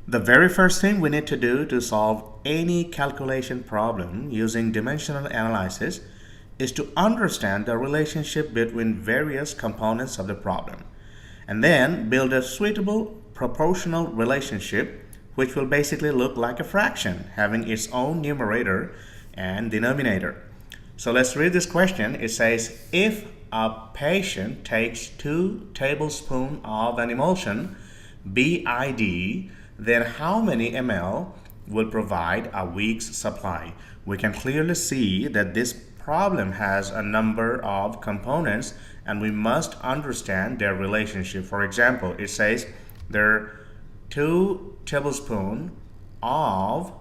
The very first thing we need to do to solve any calculation problem using dimensional analysis is to understand the relationship between various components of the problem, and then build a suitable proportional relationship which will basically look like a fraction having its own numerator and denominator. So let's read this question. It says, if a patient takes 2 tablespoons of an emulsion, BID, then how many ml will provide a week's supply? We can clearly see that this problem has a number of components and we must understand their relationship. For example, it says there are 2 tablespoons of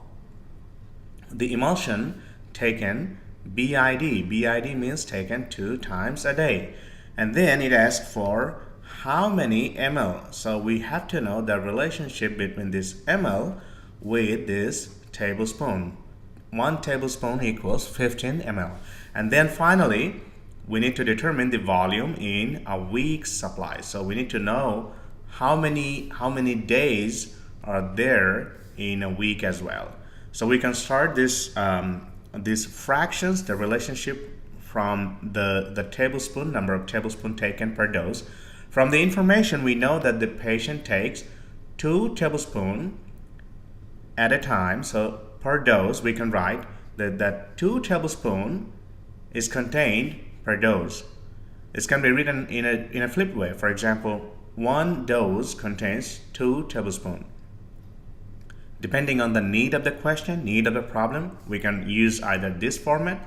the emulsion taken BID. BID means taken 2 times a day. And then it asks for how many ml. So we have to know the relationship between this ml with this tablespoon. 1 tablespoon equals 15 ml. And then finally, we need to determine the volume in a week's supply. So we need to know how many days are there in a week as well. So we can start these fractions, the relationship from the tablespoon, number of tablespoons taken per dose. From the information, we know that the patient takes 2 tablespoons at a time. So per dose, we can write that 2 tablespoons is contained per dose. This can be written in a flipped way. For example, 1 dose contains 2 tablespoons. Depending on the need of the question, need of the problem, we can use either this format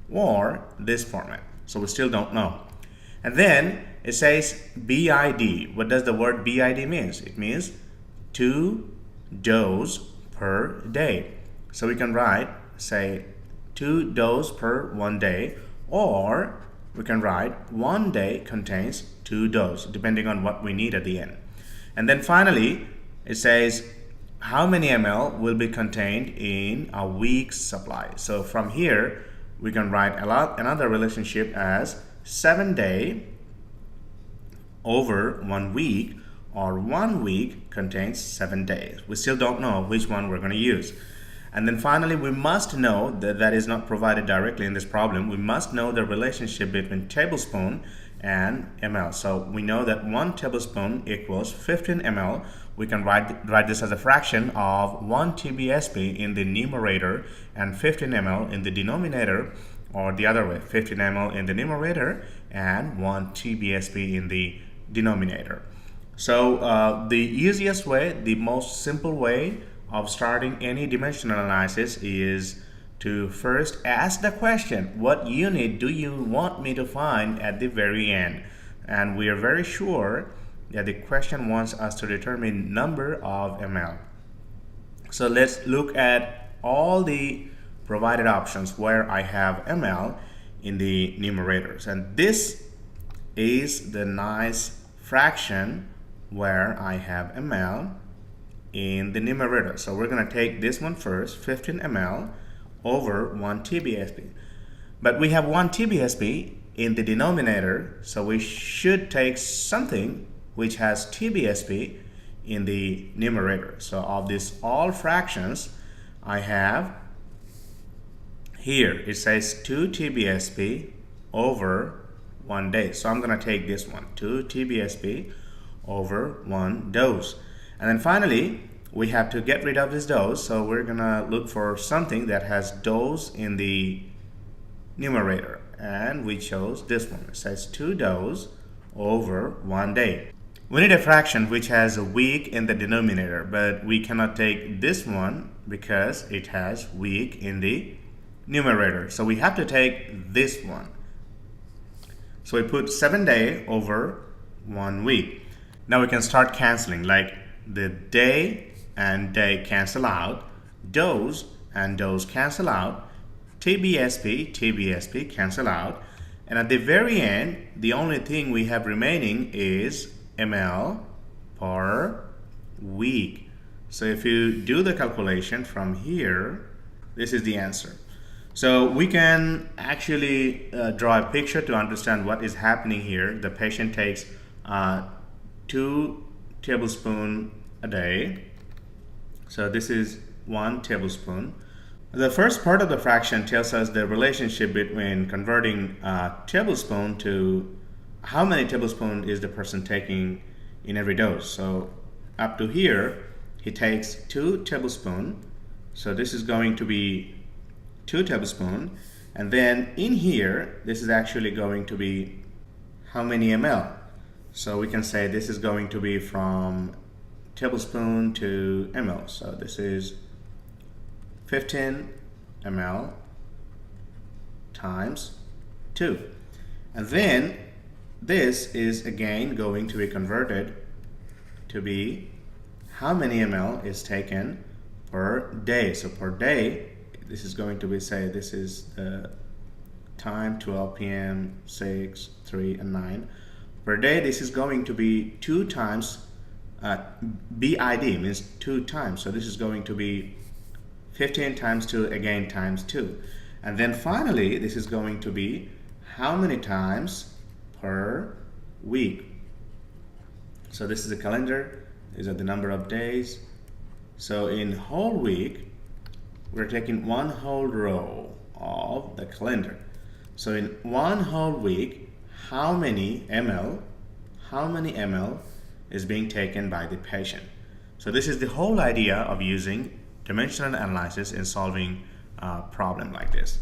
or this format. So we still don't know. And then it says BID. What does the word BID means? It means 2 dose per day. So we can write, say, 2 dose per 1 day, or we can write 1 day contains 2 dose, depending on what we need at the end. And then finally, it says how many ml will be contained in a week's supply. So from here, we can write another relationship as 7 day over 1 week, or 1 week contains 7 days. We still don't know which one we're going to use. And then finally, we must know that is not provided directly in this problem. We must know the relationship between tablespoon and ml. So we know that 1 tablespoon equals 15 ml. We can write this as a fraction of 1 TBSP in the numerator and 15 ml in the denominator, or the other way, 15 ml in the numerator and 1 TBSP in the denominator. So the easiest way, the most simple way of starting any dimensional analysis is to first ask the question, what unit do you want me to find at the very end? And we are very sure that the question wants us to determine number of ml. So let's look at all the provided options where I have ml in the numerators. And this is the nice fraction where I have ml in the numerator. So we're going to take this one first, 15 ml over 1 TBSP. But we have 1 TBSP in the denominator, so we should take something which has TBSP in the numerator. So of these all fractions, I have here, it says 2 TBSP over 1 day. So I'm going to take this one, 2 TBSP over 1 dose. And then finally, we have to get rid of this dose, so we're gonna look for something that has dose in the numerator, and we chose this one. It says 2 dose over 1 day. We need a fraction which has a week in the denominator, but we cannot take this one because it has week in the numerator. So we have to take this one. So we put 7 day over 1 week. Now we can start canceling, like the day and day cancel out, dose and dose cancel out, TBSP, TBSP cancel out, and at the very end, the only thing we have remaining is ml per week. So if you do the calculation from here, this is the answer. So we can actually draw a picture to understand what is happening here. The patient takes 2 tablespoons a day, So this is 1 tablespoon. The first part of the fraction tells us the relationship between converting a tablespoon to how many tablespoons is the person taking in every dose. So up to here, he takes 2 tablespoons. So this is going to be 2 tablespoons. And then in here, this is actually going to be how many ml. So we can say this is going to be from tablespoon to ml. So this is 15 ml times 2. And then this is again going to be converted to be how many ml is taken per day. So per day, this is going to be, say, this is the time 12 p.m., 6, 3, and 9. Per day, this is going to be 2 times BID, means 2 times. So this is going to be 15 times 2, again times 2. And then finally, this is going to be how many times per week. So this is a calendar. These are the number of days. So in whole week, we're taking 1 whole row of the calendar. So in 1 whole week, how many ml is being taken by the patient? So this is the whole idea of using dimensional analysis in solving a problem like this.